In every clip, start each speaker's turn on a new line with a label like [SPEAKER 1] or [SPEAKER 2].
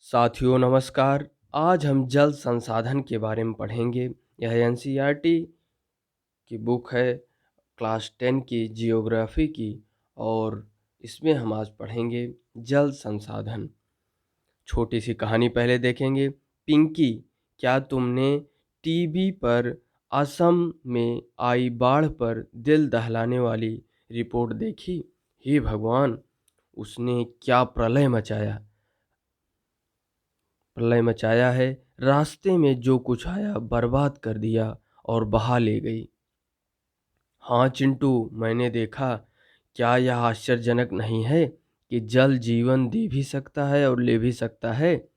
[SPEAKER 1] साथियों नमस्कार। आज हम जल संसाधन के बारे में पढ़ेंगे। यह एनसीईआरटी की बुक है, क्लास 10 की जियोग्राफी की। और इसमें हम आज पढ़ेंगे जल संसाधन। छोटी सी कहानी पहले देखेंगे। पिंकी, क्या तुमने टीवी पर असम में आई बाढ़ पर दिल दहलाने वाली रिपोर्ट देखी? हे भगवान, उसने क्या प्रलय मचाया है। रास्ते में जो कुछ आया बर्बाद कर दिया और बहा ले गई। हाँ चिंटू, मैंने देखा। क्या यह आश्चर्यजनक नहीं है कि जल जीवन दे भी सकता है और ले भी सकता है।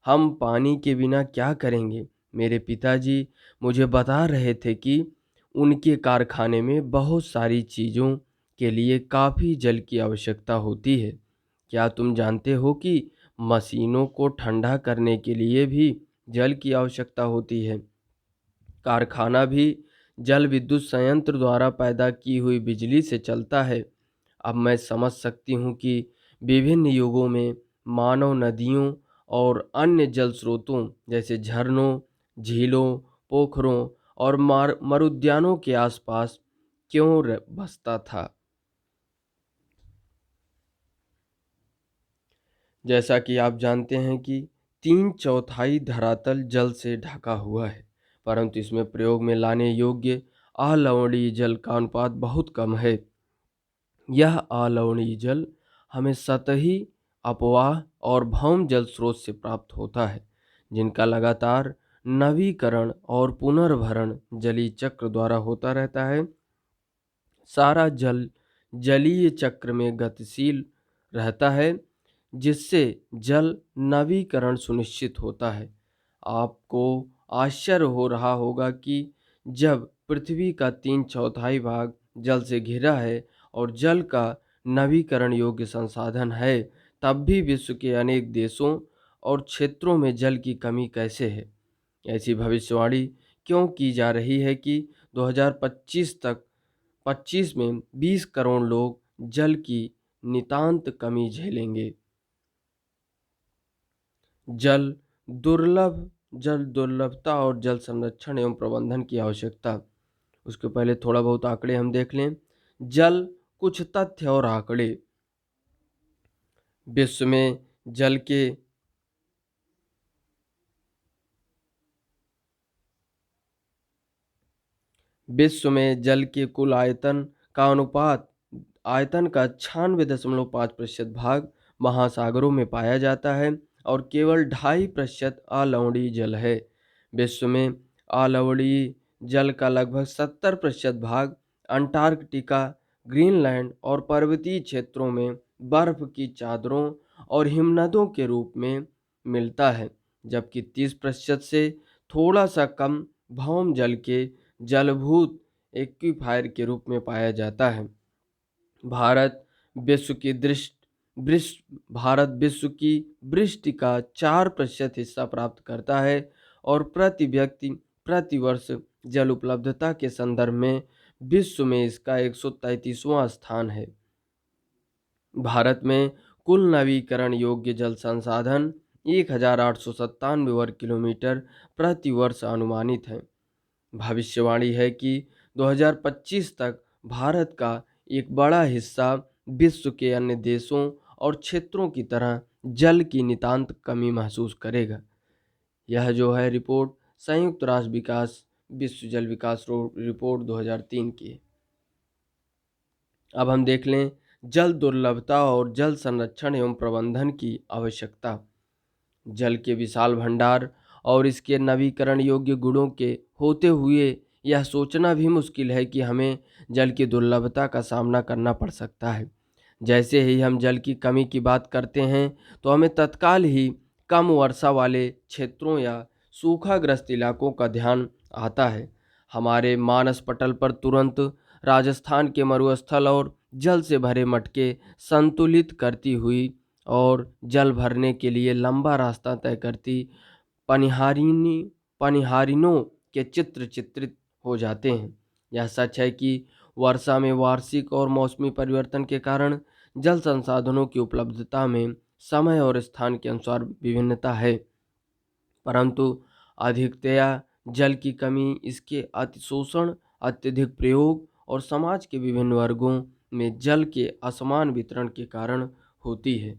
[SPEAKER 1] हम पानी के बिना क्या करेंगे? मेरे पिताजी मुझे बता रहे थे कि उनके कारखाने में बहुत सारी चीज़ों के लिए काफ़ी जल की आवश्यकता होती है। क्या तुम जानते हो कि मशीनों को ठंडा करने के लिए भी जल की आवश्यकता होती है? कारखाना भी जल विद्युत संयंत्र द्वारा पैदा की हुई बिजली से चलता है। अब मैं समझ सकती हूँ कि विभिन्न युगों में मानव नदियों और अन्य जल स्रोतों जैसे झरनों, झीलों, पोखरों और मरुद्यानों के आसपास क्यों बसता था। जैसा कि आप जानते हैं कि 3/4 धरातल जल से ढका हुआ है, परंतु इसमें प्रयोग में लाने योग्य अलवणीय जल का अनुपात बहुत कम है। यह अलवणीय जल हमें सतही, अपवाह और भौम जल स्रोत से प्राप्त होता है, जिनका लगातार नवीकरण और पुनर्भरण जलीय चक्र द्वारा होता रहता है। सारा जल जलीय चक्र में गतिशील रहता है, जिससे जल नवीकरण सुनिश्चित होता है। आपको आश्चर्य हो रहा होगा कि जब पृथ्वी का 3/4 भाग जल से घिरा है और जल का नवीकरण योग्य संसाधन है, तब भी विश्व के अनेक देशों और क्षेत्रों में जल की कमी कैसे है। ऐसी भविष्यवाणी क्यों की जा रही है कि 2025 में 20 करोड़ लोग जल की नितांत कमी झेलेंगे। जल जल दुर्लभता और जल संरक्षण एवं प्रबंधन की आवश्यकता। उसके पहले थोड़ा बहुत आंकड़े हम देख लें। जल, कुछ तथ्य और आंकड़े। विश्व में जल के विश्व में जल के कुल आयतन का अनुपात, आयतन का 96.5% भाग महासागरों में पाया जाता है और केवल 2.5% अलवणीय जल है। विश्व में अलवणीय जल का लगभग 70% भाग अंटार्कटिका, ग्रीनलैंड और पर्वतीय क्षेत्रों में बर्फ की चादरों और हिमनदों के रूप में मिलता है, जबकि 30% से थोड़ा सा कम भौम जल के जलभूत एक्वीफायर के रूप में पाया जाता है। भारत विश्व की दृष्ट वृष्ट भारत विश्व की वृष्टि का 4% हिस्सा प्राप्त करता है और प्रति व्यक्ति प्रति वर्ष जल उपलब्धता के संदर्भ में विश्व में इसका 133वां स्थान है। भारत में कुल नवीकरण योग्य जल संसाधन 1897 वर्ग किलोमीटर प्रति वर्ष अनुमानित है। भविष्यवाणी है कि 2025 तक भारत का एक बड़ा हिस्सा विश्व के अन्य देशों और क्षेत्रों की तरह जल की नितांत कमी महसूस करेगा। यह जो है रिपोर्ट संयुक्त राष्ट्र विकास विश्व जल विकास रिपोर्ट 2003 की है। अब हम देख लें जल दुर्लभता और जल संरक्षण एवं प्रबंधन की आवश्यकता। जल के विशाल भंडार और इसके नवीकरण योग्य गुणों के होते हुए यह सोचना भी मुश्किल है कि हमें जल की दुर्लभता का सामना करना पड़ सकता है। जैसे ही हम जल की कमी की बात करते हैं तो हमें तत्काल ही कम वर्षा वाले क्षेत्रों या सूखाग्रस्त इलाकों का ध्यान आता है। हमारे मानस पटल पर तुरंत राजस्थान के मरुस्थल और जल से भरे मटके संतुलित करती हुई और जल भरने के लिए लंबा रास्ता तय करती पनिहारिनों के चित्र चित्रित हो जाते हैं। यह सच है कि वर्षा में वार्षिक और मौसमी परिवर्तन के कारण जल संसाधनों की उपलब्धता में समय और स्थान के अनुसार विभिन्नता है, परंतु अधिकतया जल की कमी, इसके अतिशोषण, अत्यधिक प्रयोग और समाज के विभिन्न वर्गों में जल के असमान वितरण के कारण होती है।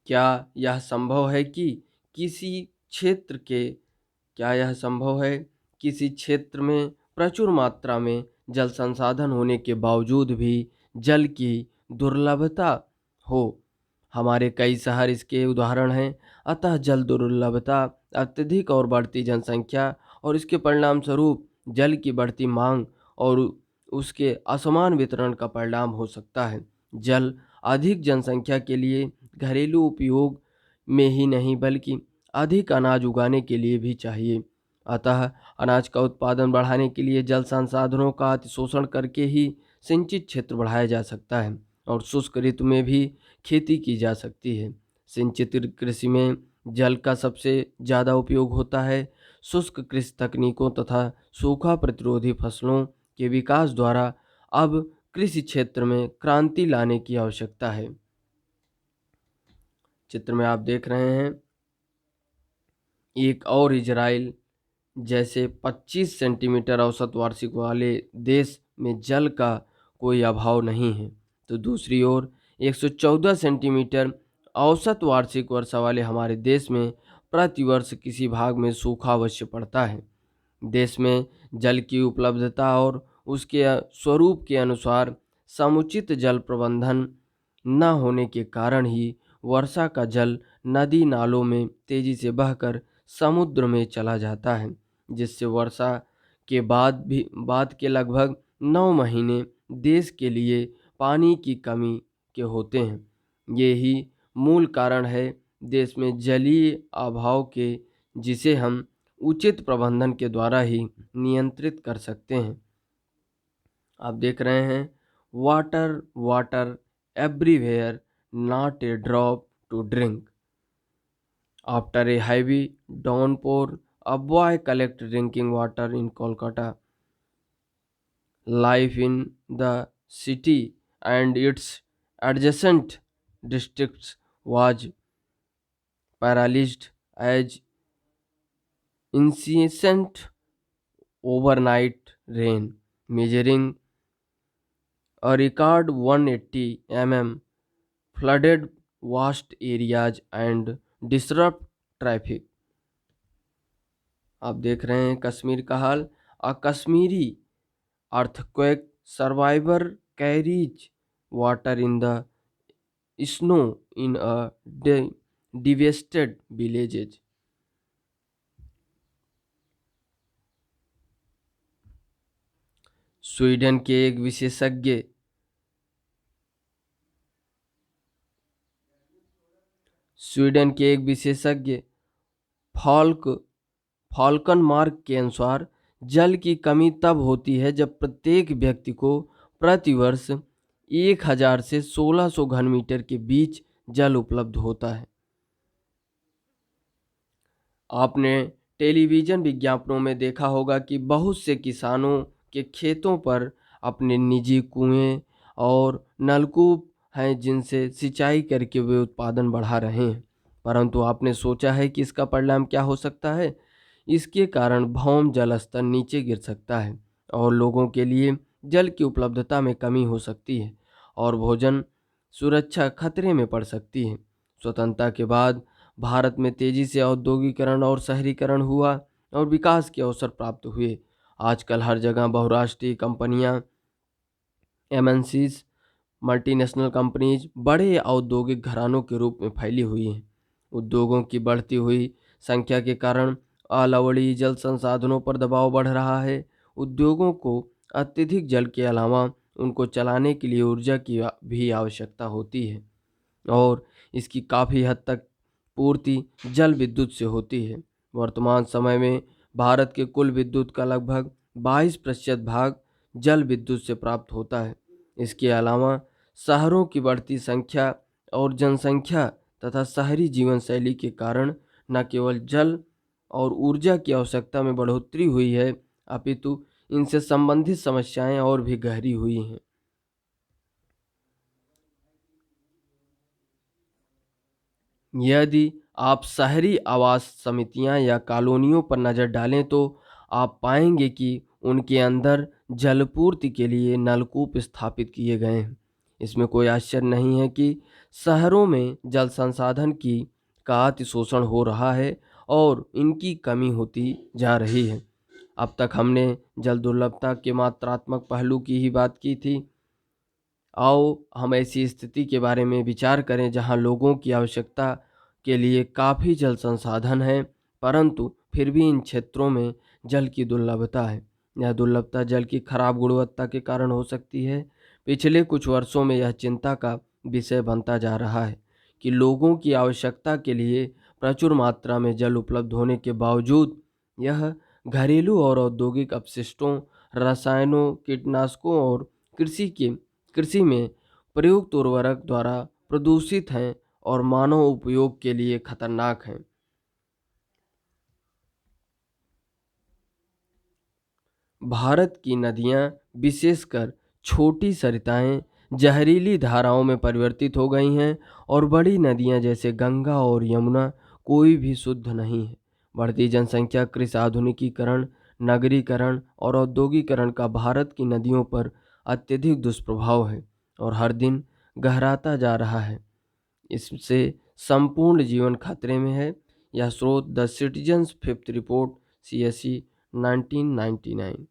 [SPEAKER 1] क्या यह संभव है कि किसी क्षेत्र के क्या यह संभव है किसी क्षेत्र में प्रचुर मात्रा में जल संसाधन होने के बावजूद भी जल की दुर्लभता हो? हमारे कई शहर इसके उदाहरण हैं। अतः जल दुर्लभता, अत्यधिक और बढ़ती जनसंख्या और इसके परिणाम स्वरूप जल की बढ़ती मांग और उसके असमान वितरण का परिणाम हो सकता है। जल अधिक जनसंख्या के लिए घरेलू उपयोग में ही नहीं बल्कि अधिक अनाज उगाने के लिए भी चाहिए। अतः अनाज का उत्पादन बढ़ाने के लिए जल संसाधनों का अतिशोषण करके ही सिंचित क्षेत्र बढ़ाया जा सकता है और शुष्क ऋतु में भी खेती की जा सकती है। सिंचित कृषि में जल का सबसे ज़्यादा उपयोग होता है। शुष्क कृषि तकनीकों तथा सूखा प्रतिरोधी फसलों के विकास द्वारा अब कृषि क्षेत्र में क्रांति लाने की आवश्यकता है। चित्र में आप देख रहे हैं एक और इजराइल जैसे 25 सेंटीमीटर औसत वार्षिक वाले देश में जल का कोई अभाव नहीं है, तो दूसरी ओर 114 सेंटीमीटर औसत वार्षिक वर्षा वाले हमारे देश में प्रतिवर्ष किसी भाग में सूखा अवश्य पड़ता है। देश में जल की उपलब्धता और उसके स्वरूप के अनुसार समुचित जल प्रबंधन न होने के कारण ही वर्षा का जल नदी नालों में तेजी से बहकर समुद्र में चला जाता है, जिससे वर्षा के बाद के लगभग 9 महीने देश के लिए पानी की कमी के होते हैं। ये ही मूल कारण है देश में जलीय अभाव के, जिसे हम उचित प्रबंधन के द्वारा ही नियंत्रित कर सकते हैं। आप देख रहे हैं water water everywhere, not a drop to drink. After a heavy downpour, a boy collect drinking water in Kolkata. Life in the city and its adjacent districts was paralyzed as incessant overnight rain, measuring a record 180 mm, flooded vast areas and disrupt traffic. आप देख रहे हैं कश्मीर का हाल। A Kashmiri earthquake survivor carries water in the snow in a devastated villages. Sweden के एक विशेषज्ञ folk Falcon mark के अनुसार जल की कमी तब होती है जब प्रत्येक व्यक्ति को प्रतिवर्ष 1000 से 1600 घन मीटर के बीच जल उपलब्ध होता है। आपने टेलीविज़न विज्ञापनों में देखा होगा कि बहुत से किसानों के खेतों पर अपने निजी कुएं और नलकूप हैं, जिनसे सिंचाई करके वे उत्पादन बढ़ा रहे हैं। परंतु आपने सोचा है कि इसका परिणाम क्या हो सकता है? इसके कारण भौम जल स्तर नीचे गिर सकता है और लोगों के लिए जल की उपलब्धता में कमी हो सकती है और भोजन सुरक्षा खतरे में पड़ सकती है। स्वतंत्रता के बाद भारत में तेजी से औद्योगिकरण और शहरीकरण हुआ और विकास के अवसर प्राप्त हुए। आजकल हर जगह बहुराष्ट्रीय कंपनियां, एमएनसीज, मल्टीनेशनल कंपनीज बड़े औद्योगिक घरानों के रूप में फैली हुई हैं। उद्योगों की बढ़ती हुई संख्या के कारण अलावड़ीय जल संसाधनों पर दबाव बढ़ रहा है। उद्योगों को अत्यधिक जल के अलावा उनको चलाने के लिए ऊर्जा की भी आवश्यकता होती है और इसकी काफ़ी हद तक पूर्ति जल विद्युत से होती है। वर्तमान समय में भारत के कुल विद्युत का लगभग 22% भाग जल विद्युत से प्राप्त होता है। इसके अलावा शहरों की बढ़ती संख्या और जनसंख्या तथा शहरी जीवन शैली के कारण न केवल जल और ऊर्जा की आवश्यकता में बढ़ोतरी हुई है, अपितु इनसे संबंधित समस्याएं और भी गहरी हुई हैं। यदि आप शहरी आवास समितियां या कॉलोनियों पर नज़र डालें तो आप पाएंगे कि उनके अंदर जलपूर्ति के लिए नलकूप स्थापित किए गए हैं। इसमें कोई आश्चर्य नहीं है कि शहरों में जल संसाधन की का अतिशोषण हो रहा है और इनकी कमी होती जा रही है। अब तक हमने जल दुर्लभता के मात्रात्मक पहलू की ही बात की थी। आओ हम ऐसी स्थिति के बारे में विचार करें जहां लोगों की आवश्यकता के लिए काफ़ी जल संसाधन है, परंतु फिर भी इन क्षेत्रों में जल की दुर्लभता है। यह दुर्लभता जल की खराब गुणवत्ता के कारण हो सकती है। पिछले कुछ वर्षों में यह चिंता का विषय बनता जा रहा है कि लोगों की आवश्यकता के लिए प्रचुर मात्रा में जल उपलब्ध होने के बावजूद यह घरेलू और औद्योगिक अपशिष्टों, रसायनों, कीटनाशकों और कृषि में प्रयुक्त उर्वरक द्वारा प्रदूषित हैं और मानव उपयोग के लिए खतरनाक हैं। भारत की नदियां, विशेषकर छोटी सरिताएं, जहरीली धाराओं में परिवर्तित हो गई हैं और बड़ी नदियां जैसे गंगा और यमुना कोई भी शुद्ध नहीं है। बढ़ती जनसंख्या, कृषि आधुनिकीकरण, नगरीकरण और औद्योगिकरण का भारत की नदियों पर अत्यधिक दुष्प्रभाव है और हर दिन गहराता जा रहा है। इससे संपूर्ण जीवन खतरे में है। यह स्रोत the citizens fifth report CSE 1999।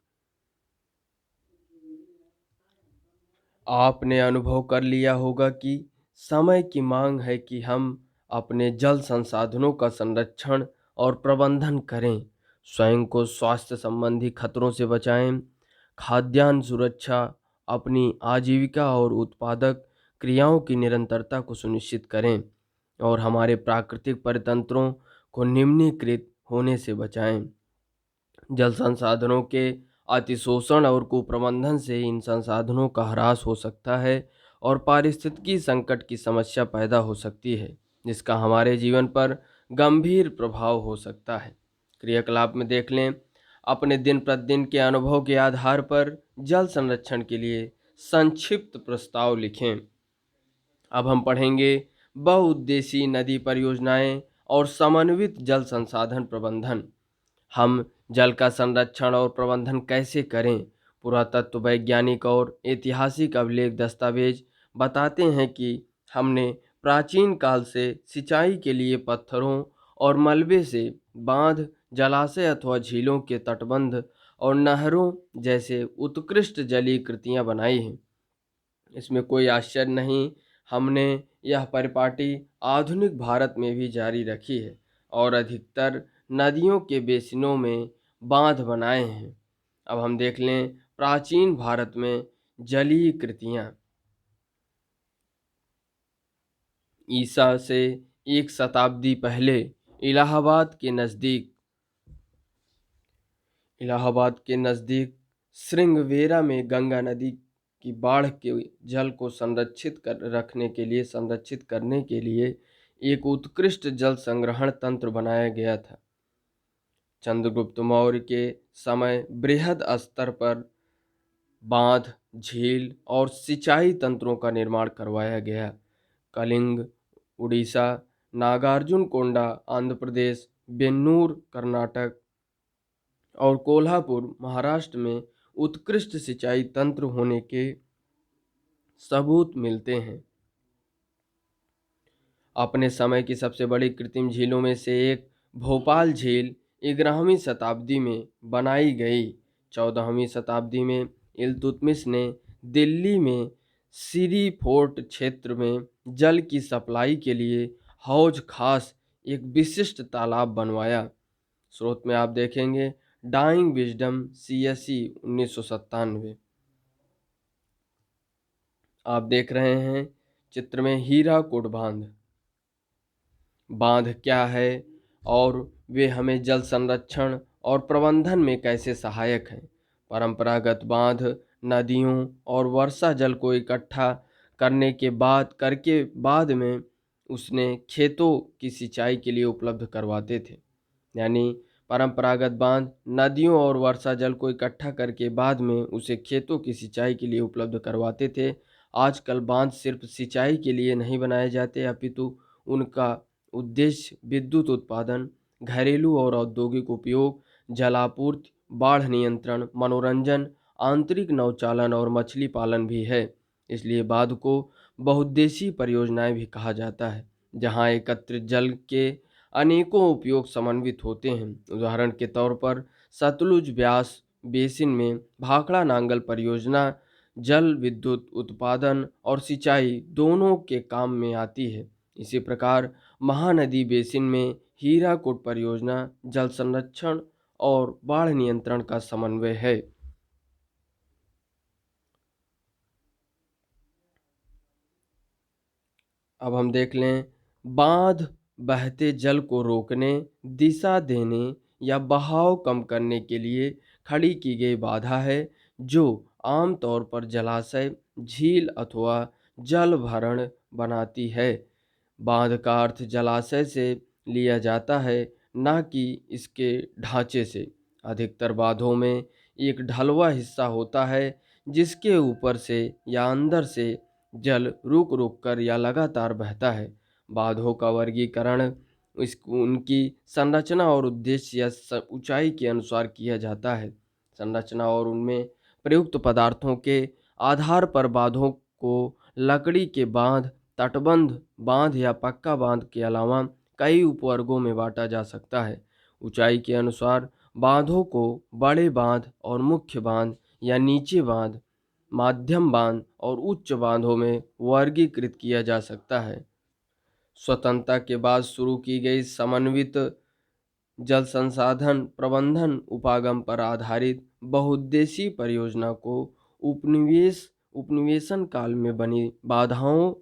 [SPEAKER 1] आपने अनुभव कर लिया होगा कि समय की मांग है कि हम अपने जल संसाधनों का संरक्षण और प्रबंधन करें, स्वयं को स्वास्थ्य संबंधी खतरों से बचाएं, खाद्यान्न सुरक्षा, अपनी आजीविका और उत्पादक क्रियाओं की निरंतरता को सुनिश्चित करें और हमारे प्राकृतिक परितंत्रों को निम्नीकृत होने से बचाएं। जल संसाधनों के अतिशोषण और कुप्रबंधन से इन संसाधनों का ह्रास हो सकता है और पारिस्थितिकी संकट की समस्या पैदा हो सकती है, जिसका हमारे जीवन पर गंभीर प्रभाव हो सकता है। क्रियाकलाप में देख लें, अपने दिन प्रतिदिन के अनुभव के आधार पर जल संरक्षण के लिए संक्षिप्त प्रस्ताव लिखें। अब हम पढ़ेंगे बहुउद्देशीय नदी परियोजनाएं और समन्वित जल संसाधन प्रबंधन। हम जल का संरक्षण और प्रबंधन कैसे करें? पुरातत्व, वैज्ञानिक और ऐतिहासिक अभिलेख दस्तावेज बताते हैं कि हमने प्राचीन काल से सिंचाई के लिए पत्थरों और मलबे से बांध, जलाशय अथवा झीलों के तटबंध और नहरों जैसे उत्कृष्ट जलीय कृतियां बनाई हैं। इसमें कोई आश्चर्य नहीं, हमने यह परिपाटी आधुनिक भारत में भी जारी रखी है और अधिकतर नदियों के बेसिनों में बांध बनाए हैं। अब हम देख लें प्राचीन भारत में जलीय कृतियाँ। ईसा से एक शताब्दी पहले इलाहाबाद के नज़दीक इलाहाबाद के नज़दीक श्रृंगवेरा में गंगा नदी की बाढ़ के जल को संरक्षित करने के लिए एक उत्कृष्ट जल संग्रहण तंत्र बनाया गया था। चंद्रगुप्त मौर्य के समय बृहद स्तर पर बांध, झील और सिंचाई तंत्रों का निर्माण करवाया गया। कलिंग, उड़ीसा, नागार्जुनकोंडा आंध्र प्रदेश, बेन्नूर कर्नाटक और कोल्हापुर महाराष्ट्र में उत्कृष्ट सिंचाई तंत्र होने के सबूत मिलते हैं। अपने समय की सबसे बड़ी कृत्रिम झीलों में से एक भोपाल झील 11वीं शताब्दी में बनाई गई। 14वीं शताब्दी में इल्तुतमिश ने दिल्ली में सिरी फोर्ट क्षेत्र में जल की सप्लाई के लिए हौज खास एक विशिष्ट तालाब बनवाया। स्रोत में आप देखेंगे डाइंग विजडम CSE 1997। आप देख रहे हैं चित्र में हीराकुड बांध क्या है और वे हमें जल संरक्षण और प्रबंधन में कैसे सहायक हैं। परंपरागत बांध नदियों और वर्षा जल को इकट्ठा करने के बाद में उसने खेतों की सिंचाई के लिए उपलब्ध करवाते थे। यानी परंपरागत बांध नदियों और वर्षा जल को इकट्ठा करके बाद में उसे खेतों की सिंचाई के लिए उपलब्ध करवाते थे। आजकल बांध सिर्फ सिंचाई के लिए नहीं बनाए जाते, अपितु उनका उद्देश्य विद्युत उत्पादन, घरेलू और औद्योगिक उपयोग, जलापूर्ति, बाढ़ नियंत्रण, मनोरंजन, आंतरिक नौचालन और मछली पालन भी है। इसलिए बांध को बहुउद्देशीय परियोजनाएं भी कहा जाता है, जहां एकत्रित जल के अनेकों उपयोग समन्वित होते हैं। उदाहरण के तौर पर सतलुज ब्यास बेसिन में भाखड़ा नांगल परियोजना जल विद्युत उत्पादन और सिंचाई दोनों के काम में आती है। इसी प्रकार महानदी बेसिन में हीराकुड परियोजना जल संरक्षण और बाढ़ नियंत्रण का समन्वय है। अब हम देख लें, बांध बहते जल को रोकने, दिशा देने या बहाव कम करने के लिए खड़ी की गई बाधा है, जो आमतौर पर जलाशय, झील अथवा जल भरण बनाती है। बांध का अर्थ जलाशय से लिया जाता है, न कि इसके ढांचे से। अधिकतर बांधों में एक ढलवा हिस्सा होता है, जिसके ऊपर से या अंदर से जल रुक रुक कर या लगातार बहता है। बांधों का वर्गीकरण उनकी संरचना और उद्देश्य या ऊंचाई के अनुसार किया जाता है। संरचना और उनमें प्रयुक्त पदार्थों के आधार पर बांधों को लकड़ी के बांध, तटबंध बांध या पक्का बांध के अलावा कई उपवर्गों में बांटा जा सकता है। ऊंचाई के अनुसार बांधों को बड़े बांध और मुख्य बांध या नीचे बांध, माध्यम बांध और उच्च बांधों में वर्गीकृत किया जा सकता है। स्वतंत्रता के बाद शुरू की गई समन्वित जल संसाधन प्रबंधन उपागम पर आधारित बहुउद्देशीय परियोजना को उपनिवेशन काल में बनी बाधाओं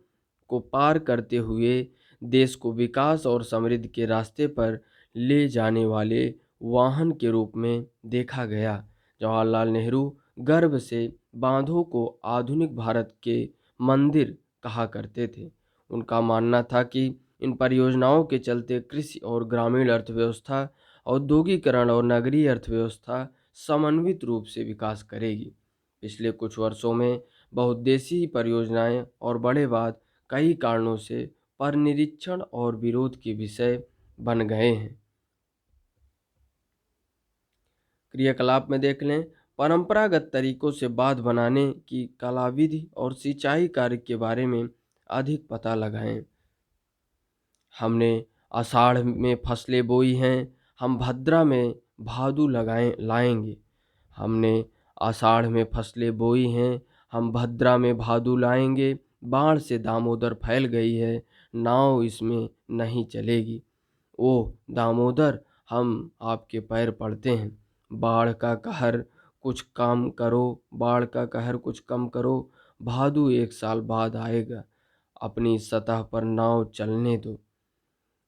[SPEAKER 1] को पार करते हुए देश को विकास और समृद्धि के रास्ते पर ले जाने वाले वाहन के रूप में देखा गया। जवाहरलाल नेहरू गर्व से बांधों को आधुनिक भारत के मंदिर कहा करते थे। उनका मानना था कि इन परियोजनाओं के चलते कृषि और ग्रामीण अर्थव्यवस्था, औद्योगिकरण और नगरीय अर्थव्यवस्था समन्वित रूप से विकास करेगी। पिछले कुछ वर्षों में बहुउद्देशीय परियोजनाएं और बड़े बांध कई कारणों से पर निरीक्षण और विरोध के विषय बन गए हैं। क्रियाकलाप में देख लें, परंपरागत तरीकों से बांध बनाने की कला विधि और सिंचाई कार्य के बारे में अधिक पता लगाएं। हमने आषाढ़ में फसलें बोई हैं, हम भद्रा में भादु लाएंगे। हमने आषाढ़ में फसलें बोई हैं, हम भद्रा में भादु लाएंगे। बाढ़ से दामोदर फैल गई है, नाव इसमें नहीं चलेगी। ओह दामोदर, हम आपके पैर पड़ते हैं। बाढ़ का कहर कुछ काम करो, बाढ़ का कहर कुछ कम करो। भादु 1 साल बाद आएगा, अपनी सतह पर नाव चलने दो।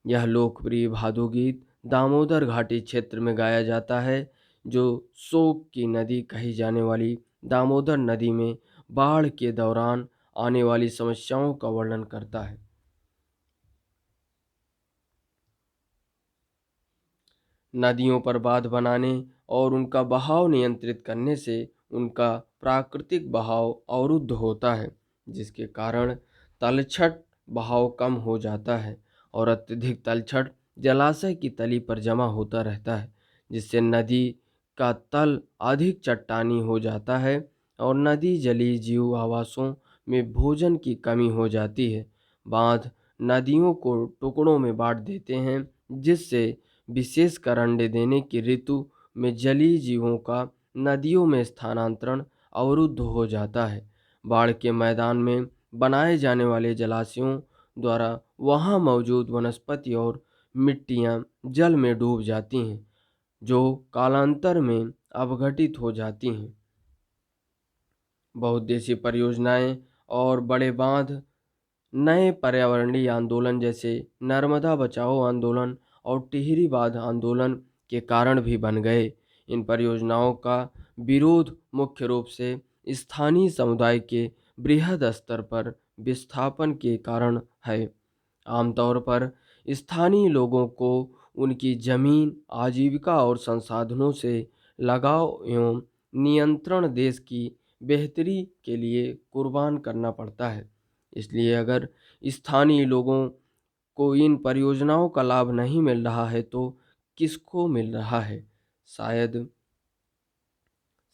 [SPEAKER 1] यह लोकप्रिय भादु गीत दामोदर घाटी क्षेत्र में गाया जाता है, जो शोक की नदी कही जाने वाली दामोदर नदी में बाढ़ के दौरान आने वाली समस्याओं का वर्णन करता है। नदियों पर बांध बनाने और उनका बहाव नियंत्रित करने से उनका प्राकृतिक बहाव अवरुद्ध होता है, जिसके कारण तलछट बहाव कम हो जाता है और अत्यधिक तलछट जलाशय की तली पर जमा होता रहता है, जिससे नदी का तल अधिक चट्टानी हो जाता है और नदी जलीय जीव आवासों में भोजन की कमी हो जाती है। बांध नदियों को टुकड़ों में बांट देते हैं, जिससे विशेषकर अंडे देने की ऋतु में जलीय जीवों का नदियों में स्थानांतरण अवरुद्ध हो जाता है। बाढ़ के मैदान में बनाए जाने वाले जलाशयों द्वारा वहां मौजूद वनस्पति और मिट्टियां जल में डूब जाती हैं, जो कालांतर में अपघटित हो जाती हैं। बहुउद्देशीय परियोजनाएं और बड़े बांध नए पर्यावरणीय आंदोलन जैसे नर्मदा बचाओ आंदोलन और टिहरी बांध आंदोलन के कारण भी बन गए। इन परियोजनाओं का विरोध मुख्य रूप से स्थानीय समुदाय के बृहद स्तर पर विस्थापन के कारण है। आमतौर पर स्थानीय लोगों को उनकी जमीन, आजीविका और संसाधनों से लगाव एवं नियंत्रण देश की बेहतरी के लिए कुर्बान करना पड़ता है। इसलिए अगर स्थानीय लोगों को इन परियोजनाओं का लाभ नहीं मिल रहा है तो किसको मिल रहा है? शायद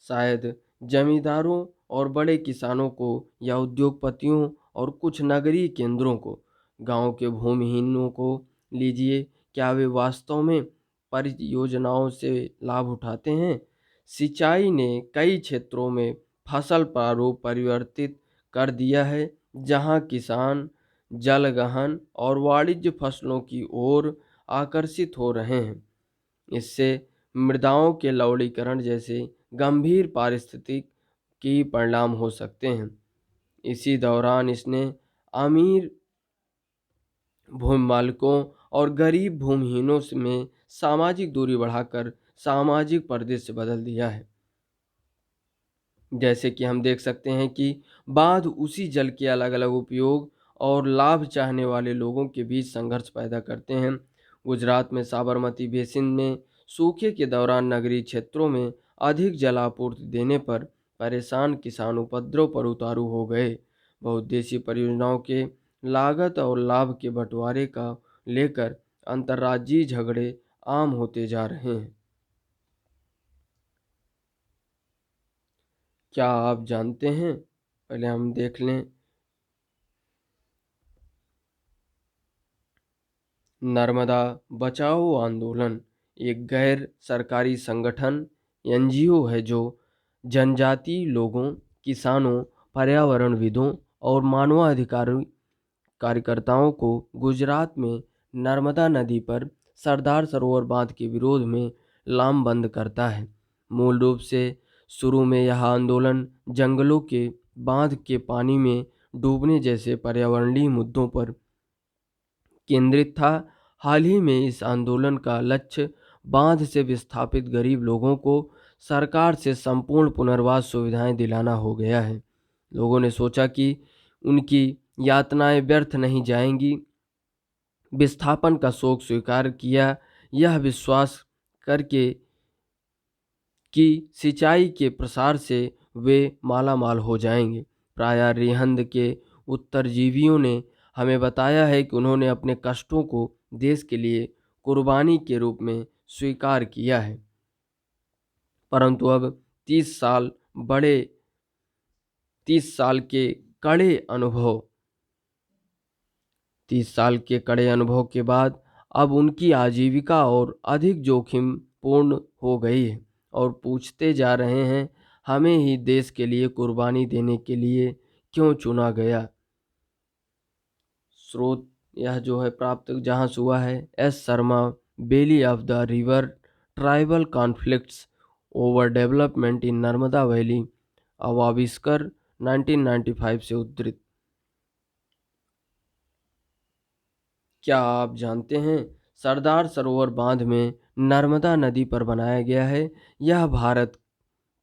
[SPEAKER 1] शायद जमींदारों और बड़े किसानों को या उद्योगपतियों और कुछ नगरीय केंद्रों को। गांव के भूमिहीनों को लीजिए, क्या वे वास्तव में परियोजनाओं से लाभ उठाते हैं? सिंचाई ने कई क्षेत्रों में फसल प्रारूप परिवर्तित कर दिया है, जहां किसान जलगहन और वाणिज्य फसलों की ओर आकर्षित हो रहे हैं। इससे मृदाओं के लवणीकरण जैसे गंभीर पारिस्थितिक की परिणाम हो सकते हैं। इसी दौरान इसने अमीर भूमि मालिकों और गरीब भूमिहीनों में सामाजिक दूरी बढ़ाकर सामाजिक परिदृश्य बदल दिया है। जैसे कि हम देख सकते हैं कि बांध उसी जल के अलग अलग उपयोग और लाभ चाहने वाले लोगों के बीच संघर्ष पैदा करते हैं। गुजरात में साबरमती बेसिन में सूखे के दौरान नगरीय क्षेत्रों में अधिक जलापूर्ति देने पर परेशान किसान उपद्रव पर उतारू हो गए। बहुउद्देशीय परियोजनाओं के लागत और लाभ के बंटवारे का लेकर अंतर्राज्यीय झगड़े आम होते जा रहे हैं। क्या आप जानते हैं? पहले हम देख लें। नर्मदा बचाओ आंदोलन एक गैर सरकारी संगठन एनजीओ है जो जनजातीय लोगों, किसानों, पर्यावरणविदों और मानवाधिकार कार्यकर्ताओं को गुजरात में नर्मदा नदी पर सरदार सरोवर बांध के विरोध में लामबंद करता है। मूल रूप से शुरू में यह आंदोलन जंगलों के बांध के पानी में डूबने जैसे पर्यावरणीय मुद्दों पर केंद्रित था। हाल ही में इस आंदोलन का लक्ष्य बांध से विस्थापित गरीब लोगों को सरकार से संपूर्ण पुनर्वास सुविधाएं दिलाना हो गया है। लोगों ने सोचा कि उनकी यातनाएं व्यर्थ नहीं जाएंगी। विस्थापन का शोक स्वीकार किया, यह विश्वास करके कि सिंचाई के प्रसार से वे मालामाल हो जाएंगे। प्रायः रिहंद के उत्तरजीवियों ने हमें बताया है कि उन्होंने अपने कष्टों को देश के लिए कुर्बानी के रूप में स्वीकार किया है। परंतु अब 30 साल बड़े 30 साल के कड़े अनुभव 30 साल के कड़े अनुभव के बाद अब उनकी आजीविका और अधिक जोखिम पूर्ण हो गई है और पूछते जा रहे हैं, हमें ही देश के लिए कुर्बानी देने के लिए क्यों चुना गया? स्रोत यह जो है प्राप्त जहाँ से हुआ है, S Sharma, belly of the river, tribal conflicts over development in Narmada valley, Baviskar 1995 से उद्धृत। क्या आप जानते हैं सरदार सरोवर बांध में नर्मदा नदी पर बनाया गया है? यह भारत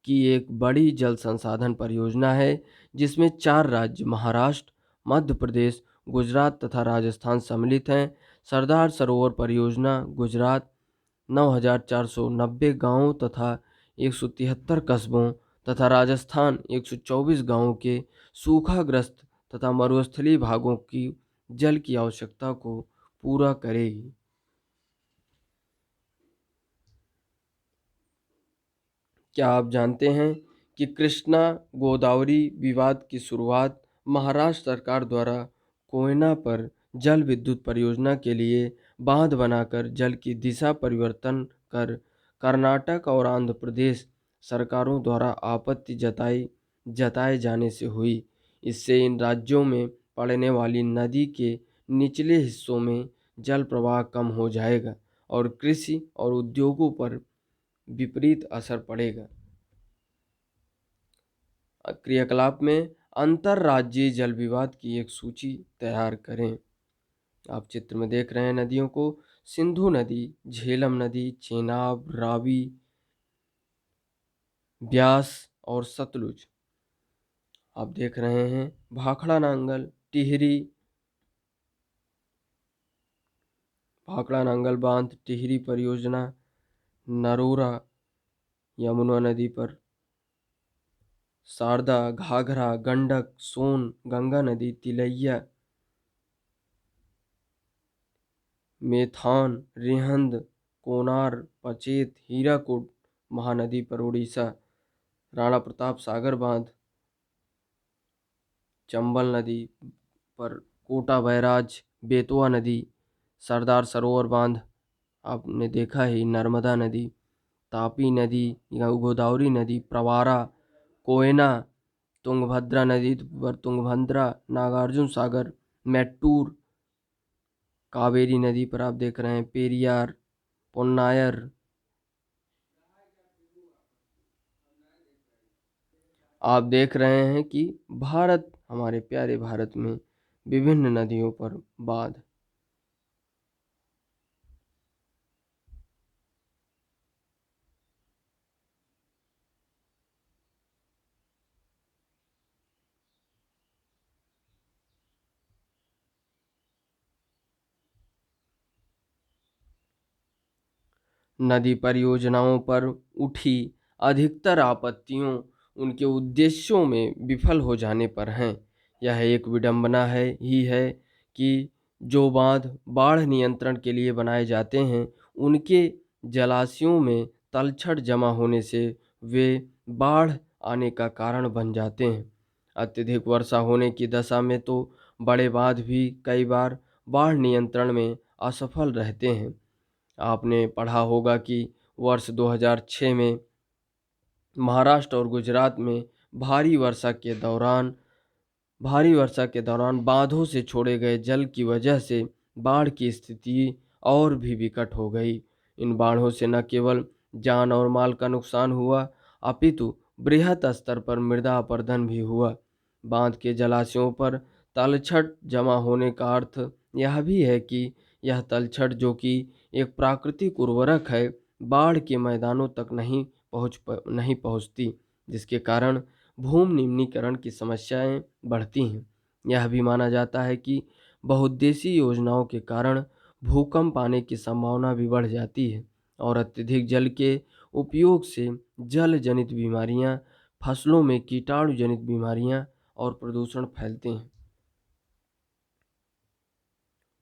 [SPEAKER 1] की एक बड़ी जल संसाधन परियोजना है जिसमें 4 राज्य महाराष्ट्र, मध्य प्रदेश, गुजरात तथा राजस्थान सम्मिलित हैं। सरदार सरोवर परियोजना गुजरात 9,490 गांवों तथा 173 कस्बों तथा राजस्थान 124 गांवों के सूखाग्रस्त तथा मरुस्थलीय भागों की जल की आवश्यकता को पूरा करेगी। क्या आप जानते हैं कि कृष्णा गोदावरी विवाद की शुरुआत महाराष्ट्र सरकार द्वारा कोयना पर जल विद्युत परियोजना के लिए बांध बनाकर जल की दिशा परिवर्तन कर कर्नाटक और आंध्र प्रदेश सरकारों द्वारा आपत्ति जताए जाने से हुई। इससे इन राज्यों में पड़ने वाली नदी के निचले हिस्सों में जल प्रवाह कम हो जाएगा और कृषि और उद्योगों पर विपरीत असर पड़ेगा। क्रियाकलाप में अंतर्राज्यीय जल विवाद की एक सूची तैयार करें। आप चित्र में देख रहे हैं नदियों को, सिंधु नदी, झेलम नदी, चेनाब, रावी, ब्यास और सतलुज। आप देख रहे हैं भाखड़ा नांगल, टिहरी, भाखड़ा नांगल बांध, टिहरी परियोजना, नरोरा यमुना नदी पर, शारदा, घाघरा, गंडक, सोन, गंगा नदी, तिलैया, मेथान, रिहंद, कोनार, पचेत, हीराकुड महानदी पर उड़ीसा, राणा प्रताप सागर बांध, चंबल नदी पर कोटा बैराज, बेतवा नदी, सरदार सरोवर बांध आपने देखा ही, नर्मदा नदी, तापी नदी या गोदावरी नदी, प्रवारा, कोयना, तुंगभद्रा नदी पर तुंगभद्रा, नागार्जुन सागर, मैट्टूर, कावेरी नदी पर आप देख रहे हैं पेरियार, पोन्नायर। आप देख रहे हैं कि भारत, हमारे प्यारे भारत में विभिन्न नदियों पर बांध। नदी परियोजनाओं पर उठी अधिकतर आपत्तियों उनके उद्देश्यों में विफल हो जाने पर हैं। यह एक विडंबना है कि जो बांध बाढ़ नियंत्रण के लिए बनाए जाते हैं, उनके जलाशयों में तलछट जमा होने से वे बाढ़ आने का कारण बन जाते हैं। अत्यधिक वर्षा होने की दशा में तो बड़े बांध भी कई बार बाढ़ नियंत्रण में असफल रहते हैं। आपने पढ़ा होगा कि वर्ष 2006 में महाराष्ट्र और गुजरात में भारी वर्षा के दौरान बांधों से छोड़े गए जल की वजह से बाढ़ की स्थिति और भी विकट हो गई। इन बाढ़ों से न केवल जान और माल का नुकसान हुआ, अपितु बृहत स्तर पर मृदा अपरदन भी हुआ। बांध के जलाशयों पर तलछट जमा होने का अर्थ यह भी है कि यह तलछट, जो कि एक प्राकृतिक उर्वरक है, बाढ़ के मैदानों तक नहीं पहुंचती, जिसके कारण भूमि निम्नीकरण की समस्याएं बढ़ती हैं। यह भी माना जाता है कि बहुउद्देशीय योजनाओं के कारण भूकंप आने की संभावना भी बढ़ जाती है और अत्यधिक जल के उपयोग से जल जनित बीमारियां, फसलों में कीटाणु जनित बीमारियां और प्रदूषण फैलते हैं।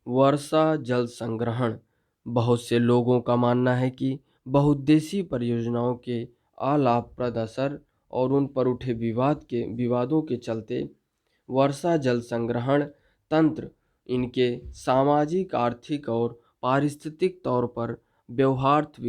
[SPEAKER 1] वर्षा जल संग्रहण, बहुत से लोगों का मानना है कि बहुउद्देशीय परियोजनाओं के अलाभप्रद असर और उन पर उठे विवादों के चलते वर्षा जल संग्रहण तंत्र इनके सामाजिक, आर्थिक और पारिस्थितिक तौर पर व्यवहार्थ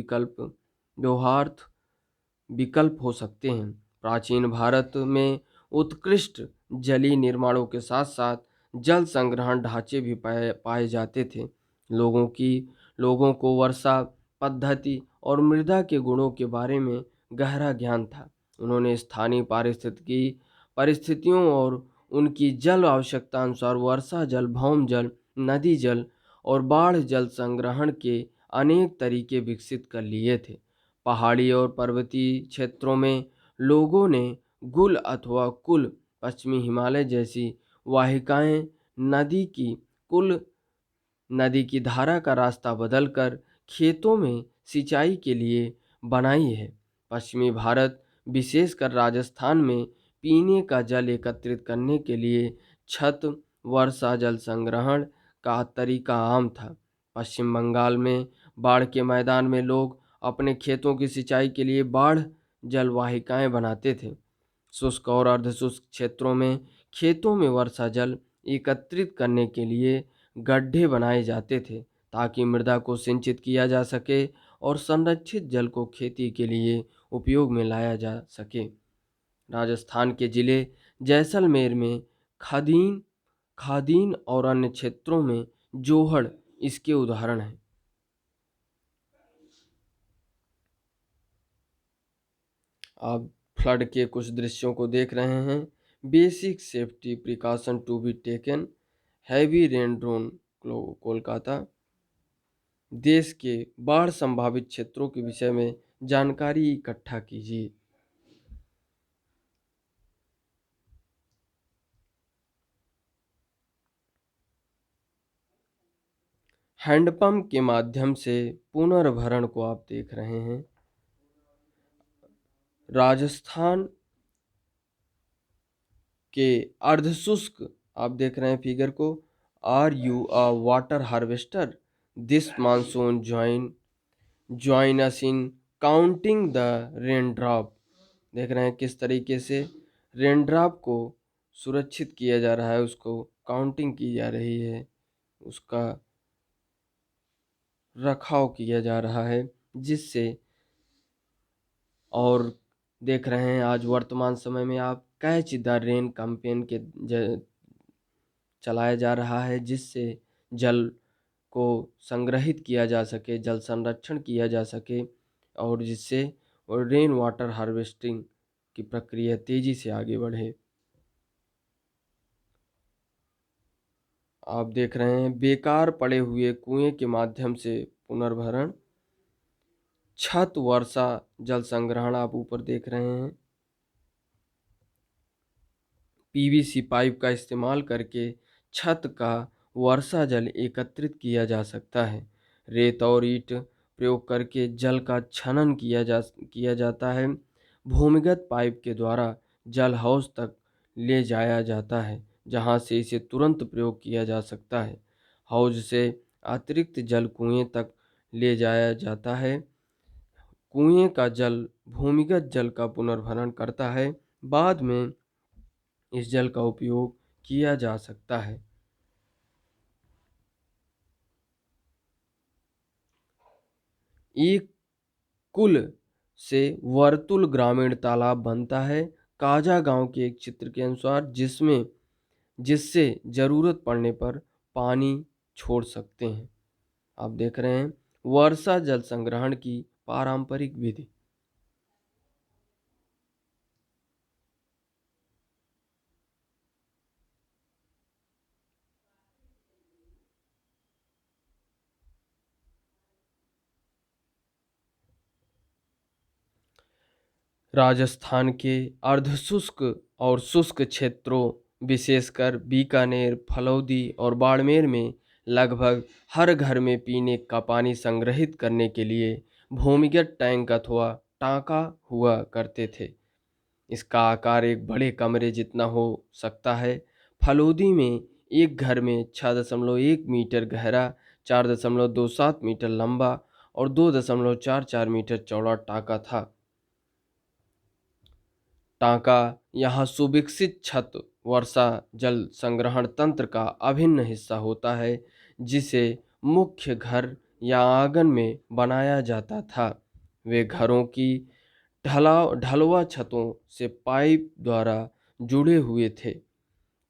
[SPEAKER 1] विकल्प हो सकते हैं। प्राचीन भारत में उत्कृष्ट जलीय निर्माणों के साथ साथ जल संग्रहण ढांचे भी पाए जाते थे। लोगों की लोगों को वर्षा पद्धति और मृदा के गुणों के बारे में गहरा ज्ञान था। उन्होंने स्थानीय परिस्थितियों और उनकी जल आवश्यकता अनुसार वर्षा जल, भौम जल, नदी जल और बाढ़ जल संग्रहण के अनेक तरीके विकसित कर लिए थे। पहाड़ी और पर्वतीय क्षेत्रों में लोगों ने गुल अथवा कुल, पश्चिमी हिमालय जैसी वाहिकाएं नदी की कुल नदी की धारा का रास्ता बदलकर खेतों में सिंचाई के लिए बनाई है। पश्चिमी भारत, विशेषकर राजस्थान में पीने का जल एकत्रित करने के लिए छत वर्षा जल संग्रहण का तरीका आम था। पश्चिम बंगाल में बाढ़ के मैदान में लोग अपने खेतों की सिंचाई के लिए बाढ़ जल वाहिकाएं बनाते थे। शुष्क और अर्धशुष्क क्षेत्रों में खेतों में वर्षा जल एकत्रित करने के लिए गड्ढे बनाए जाते थे ताकि मृदा को सिंचित किया जा सके और संरक्षित जल को खेती के लिए उपयोग में लाया जा सके। राजस्थान के जिले जैसलमेर में खादीन खादीन और अन्य क्षेत्रों में जोहड़ इसके उदाहरण हैं। आप फ्लड के कुछ दृश्यों को देख रहे हैं। Basic safety precaution to be taken, heavy rain drone Kolkata. देश के बाढ़ संभावित क्षेत्रों के विषय में जानकारी इकट्ठा कीजिए। हैंडपंप के माध्यम से पुनर्भरण को आप देख रहे हैं। राजस्थान के अर्धशुष्क आप देख रहे हैं फिगर को। Are you a water harvester? This monsoon join us in counting the rain drop. देख रहे हैं किस तरीके से रेन ड्रॉप को सुरक्षित किया जा रहा है, उसको काउंटिंग की जा रही है, उसका रखाव किया जा रहा है, जिससे और देख रहे हैं आज वर्तमान समय में आप कैच द रेन कैंपेन के चलाया जा रहा है, जिससे जल को संग्रहित किया जा सके, जल संरक्षण किया जा सके और जिससे रेन वाटर हार्वेस्टिंग की प्रक्रिया तेजी से आगे बढ़े। आप देख रहे हैं बेकार पड़े हुए कुएं के माध्यम से पुनर्भरण। छत वर्षा जल संग्रहण आप ऊपर देख रहे हैं। पीवीसी पाइप का इस्तेमाल करके छत का वर्षा जल एकत्रित किया जा सकता है। रेत और ईंट प्रयोग करके जल का छनन किया जाता है। भूमिगत पाइप के द्वारा जल हौज तक ले जाया जाता है, जहां से इसे तुरंत प्रयोग किया जा सकता है। हौज से अतिरिक्त जल कुएं तक ले जाया जाता है। कुएं का जल भूमिगत जल का पुनर्भरण करता है। बाद में इस जल का उपयोग किया जा सकता है। एक कुल से वर्तुल ग्रामीण तालाब बनता है, काजा गांव के एक चित्र के अनुसार, जिससे जरूरत पड़ने पर पानी छोड़ सकते हैं। आप देख रहे हैं वर्षा जल संग्रहण की पारंपरिक विधि। राजस्थान के अर्धशुष्क और शुष्क क्षेत्रों, विशेषकर बीकानेर, फलौदी और बाड़मेर में लगभग हर घर में पीने का पानी संग्रहित करने के लिए भूमिगत टैंक अथवा टांका हुआ करते थे। इसका आकार एक बड़े कमरे जितना हो सकता है। फलौदी में एक घर में 6.1 मीटर गहरा, 4.27 मीटर लंबा और 2.44 मीटर चौड़ा टांका था। टांका यहाँ सुविकसित छत वर्षा जल संग्रहण तंत्र का अभिन्न हिस्सा होता है, जिसे मुख्य घर या आंगन में बनाया जाता था। वे घरों की ढलवा छतों से पाइप द्वारा जुड़े हुए थे।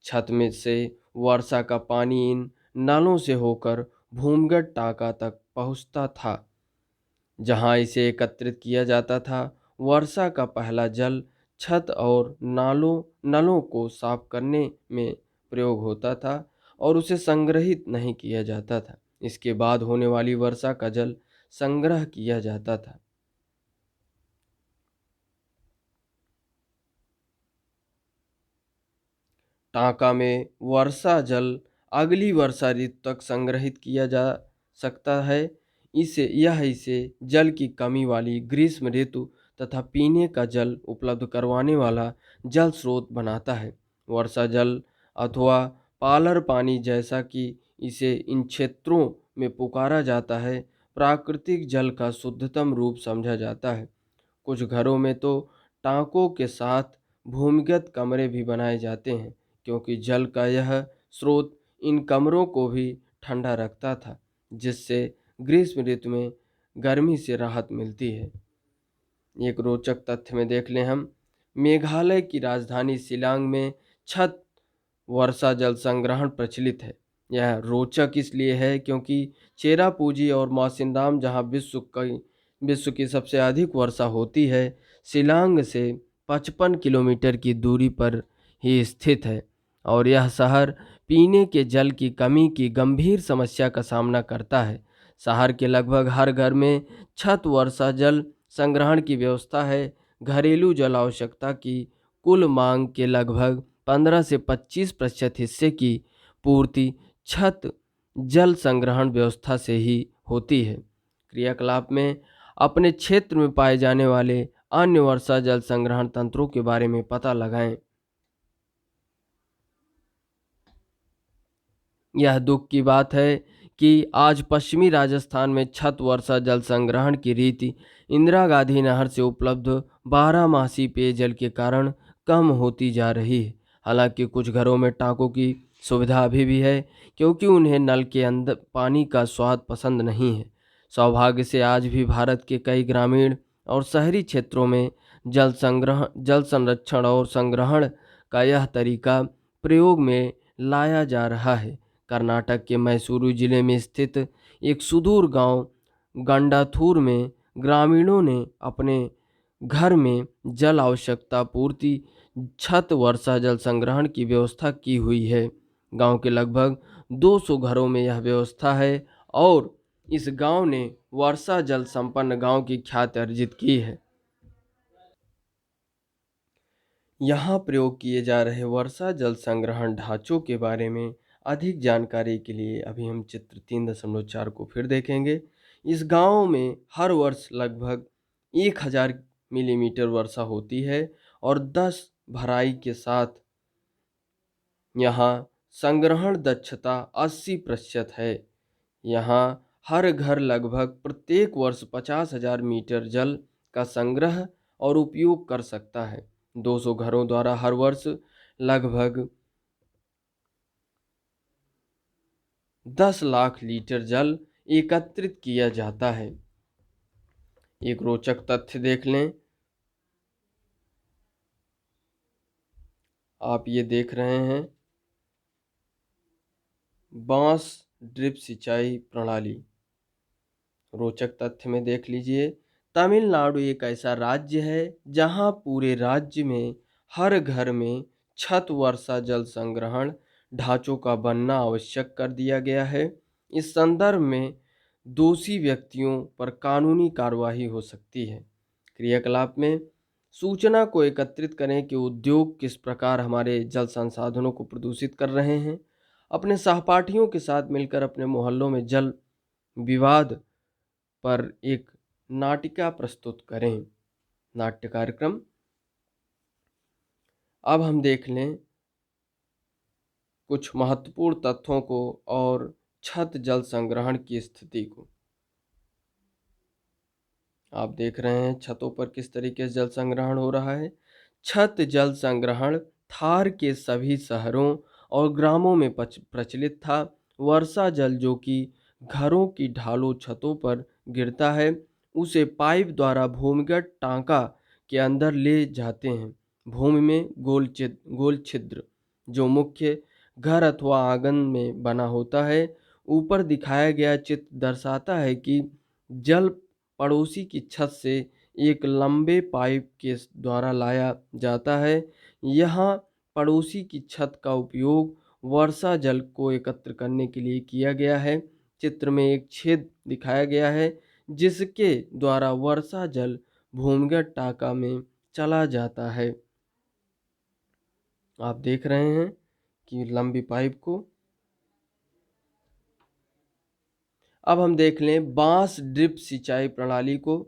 [SPEAKER 1] छत में से वर्षा का पानी इन नलों से होकर भूमिगत टांका तक पहुंचता था, जहां इसे एकत्रित किया जाता था। वर्षा का पहला जल छत और नलों को साफ करने में प्रयोग होता था और उसे संग्रहित नहीं किया जाता था। इसके बाद होने वाली वर्षा का जल संग्रह किया जाता था। टांका में वर्षा जल अगली वर्षा ऋतु तक संग्रहित किया जा सकता है। इसे जल की कमी वाली ग्रीष्म ऋतु तथा पीने का जल उपलब्ध करवाने वाला जल स्रोत बनाता है। वर्षा जल अथवा पालर पानी, जैसा कि इसे इन क्षेत्रों में पुकारा जाता है, प्राकृतिक जल का शुद्धतम रूप समझा जाता है। कुछ घरों में तो टांकों के साथ भूमिगत कमरे भी बनाए जाते हैं, क्योंकि जल का यह स्रोत इन कमरों को भी ठंडा रखता था, जिससे ग्रीष्म ऋतु में गर्मी से राहत मिलती है। एक रोचक तथ्य में देख लें हम, मेघालय की राजधानी शिलांग में छत वर्षा जल संग्रहण प्रचलित है। यह रोचक इसलिए है क्योंकि चेरापूंजी और मौसिनराम, जहां विश्व की सबसे अधिक वर्षा होती है, शिलांग से 55 किलोमीटर की दूरी पर ही स्थित है और यह शहर पीने के जल की कमी की गंभीर समस्या का सामना करता है। शहर के लगभग हर घर में छत वर्षा जल संग्रहण की व्यवस्था है। घरेलू जल आवश्यकता की कुल मांग के लगभग 15 से 25% हिस्से की पूर्ति छत जल संग्रहण व्यवस्था से ही होती है। क्रियाकलाप में अपने क्षेत्र में पाए जाने वाले अन्य वर्षा जल संग्रहण तंत्रों के बारे में पता लगाएं। यह दुख की बात है कि आज पश्चिमी राजस्थान में छत वर्षा जल संग्रहण की रीति इंदिरा गांधी नहर से उपलब्ध 12 मासी पेयजल के कारण कम होती जा रही है। हालांकि कुछ घरों में टांकों की सुविधा अभी भी है, क्योंकि उन्हें नल के अंदर पानी का स्वाद पसंद नहीं है। सौभाग्य से आज भी भारत के कई ग्रामीण और शहरी क्षेत्रों में जल संरक्षण और संग्रहण का यह तरीका प्रयोग में लाया जा रहा है। कर्नाटक के मैसूरू जिले में स्थित एक सुदूर गांव गंडाथूर में ग्रामीणों ने अपने घर में जल आवश्यकता पूर्ति छत वर्षा जल संग्रहण की व्यवस्था की हुई है। गांव के लगभग 200 घरों में यह व्यवस्था है और इस गांव ने वर्षा जल संपन्न गांव की ख्याति अर्जित की है। यहाँ प्रयोग किए जा रहे वर्षा जल संग्रहण ढांचों के बारे में अधिक जानकारी के लिए अभी हम चित्र 3.4 को फिर देखेंगे। इस गांव में हर वर्ष लगभग 1000 मिलीमीटर वर्षा होती है और 10 भराई के साथ यहाँ संग्रहण दक्षता 80% है। यहाँ हर घर लगभग प्रत्येक वर्ष 50,000 मीटर जल का संग्रह और उपयोग कर सकता है। 200 घरों द्वारा हर वर्ष लगभग 10 लाख लीटर जल एकत्रित किया जाता है। एक रोचक तथ्य देख लें। आप ये देख रहे हैं बांस ड्रिप सिंचाई प्रणाली। रोचक तथ्य में देख लीजिए, तमिलनाडु एक ऐसा राज्य है जहां पूरे राज्य में हर घर में छत वर्षा जल संग्रहण ढांचों का बनना आवश्यक कर दिया गया है। इस संदर्भ में दोषी व्यक्तियों पर कानूनी कार्यवाही हो सकती है। क्रियाकलाप में सूचना को एकत्रित करें कि उद्योग किस प्रकार हमारे जल संसाधनों को प्रदूषित कर रहे हैं। अपने सहपाठियों के साथ मिलकर अपने मोहल्लों में जल विवाद पर एक नाटिका प्रस्तुत करें। नाट्य कार्यक्रम। अब हम देख लें कुछ महत्वपूर्ण तथ्यों को और छत जल संग्रहण की स्थिति को। आप देख रहे हैं छतों पर किस तरीके से जल संग्रहण हो रहा है। छत जल संग्रहण थार के सभी शहरों और ग्रामों में प्रचलित था। वर्षा जल जो कि घरों की ढालों छतों पर गिरता है, उसे पाइप द्वारा भूमिगत टांका के अंदर ले जाते हैं। भूमि में गोल छिद्र जो मुख्य घर अथवा आंगन में बना होता है। ऊपर दिखाया गया चित्र दर्शाता है कि जल पड़ोसी की छत से एक लंबे पाइप के द्वारा लाया जाता है। यहाँ पड़ोसी की छत का उपयोग वर्षा जल को एकत्र करने के लिए किया गया है। चित्र में एक छेद दिखाया गया है जिसके द्वारा वर्षा जल भूमिगत टाका में चला जाता है। आप देख रहे हैं कि लंबी पाइप को। अब हम देख लें बांस ड्रिप सिंचाई प्रणाली को।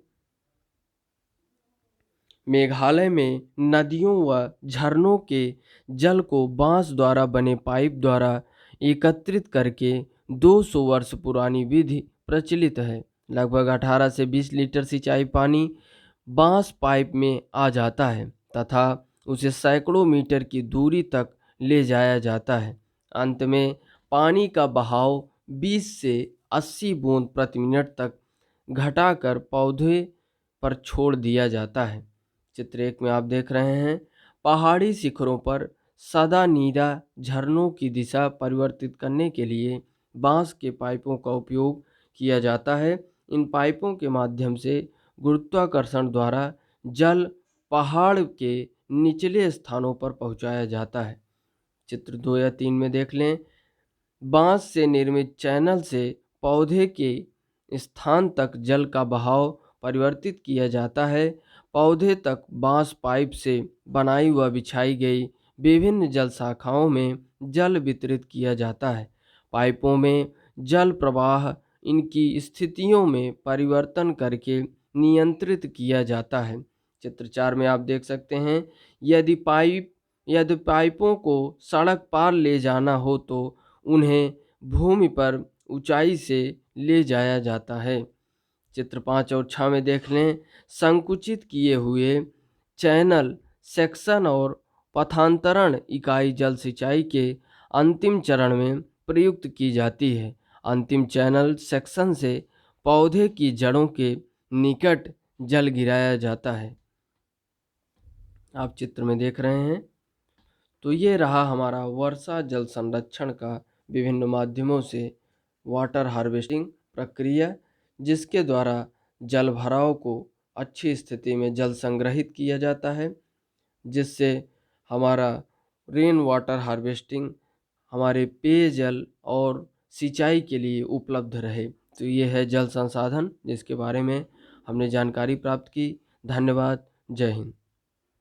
[SPEAKER 1] मेघालय में नदियों व झरनों के जल को बांस द्वारा बने पाइप द्वारा एकत्रित करके 200 वर्ष पुरानी विधि प्रचलित है। लगभग 18 से 20 लीटर सिंचाई पानी बांस पाइप में आ जाता है तथा उसे सैकड़ों मीटर की दूरी तक ले जाया जाता है। अंत में पानी का बहाव 20 से 80 बूंद प्रति मिनट तक घटाकर पौधे पर छोड़ दिया जाता है। चित्र 1 में आप देख रहे हैं पहाड़ी शिखरों पर सदा नीरा झरनों की दिशा परिवर्तित करने के लिए बांस के पाइपों का उपयोग किया जाता है। इन पाइपों के माध्यम से गुरुत्वाकर्षण द्वारा जल पहाड़ के निचले स्थानों पर पहुंचाया जाता है। चित्र 2 या 3 में देख लें बांस से निर्मित चैनल से पौधे के स्थान तक जल का बहाव परिवर्तित किया जाता है। पौधे तक बांस पाइप से बनाई व बिछाई गई विभिन्न जल शाखाओं में जल वितरित किया जाता है। पाइपों में जल प्रवाह इनकी स्थितियों में परिवर्तन करके नियंत्रित किया जाता है। चित्र 4 में आप देख सकते हैं, यदि पाइपों को सड़क पार ले जाना हो तो उन्हें भूमि पर ऊंचाई से ले जाया जाता है। चित्र 5 और 6 में देख लें, संकुचित किए हुए चैनल सेक्शन और पथांतरण इकाई जल सिंचाई के अंतिम चरण में प्रयुक्त की जाती है। अंतिम चैनल सेक्शन से पौधे की जड़ों के निकट जल गिराया जाता है। आप चित्र में देख रहे हैं। तो ये रहा हमारा वर्षा जल संरक्षण का विभिन्न माध्यमों से वाटर हार्वेस्टिंग प्रक्रिया, जिसके द्वारा जल भराव को अच्छी स्थिति में जल संग्रहित किया जाता है, जिससे हमारा रेन वाटर हार्वेस्टिंग हमारे पेयजल और सिंचाई के लिए उपलब्ध रहे। तो ये है जल संसाधन, जिसके बारे में हमने जानकारी प्राप्त की। धन्यवाद। जय हिंद।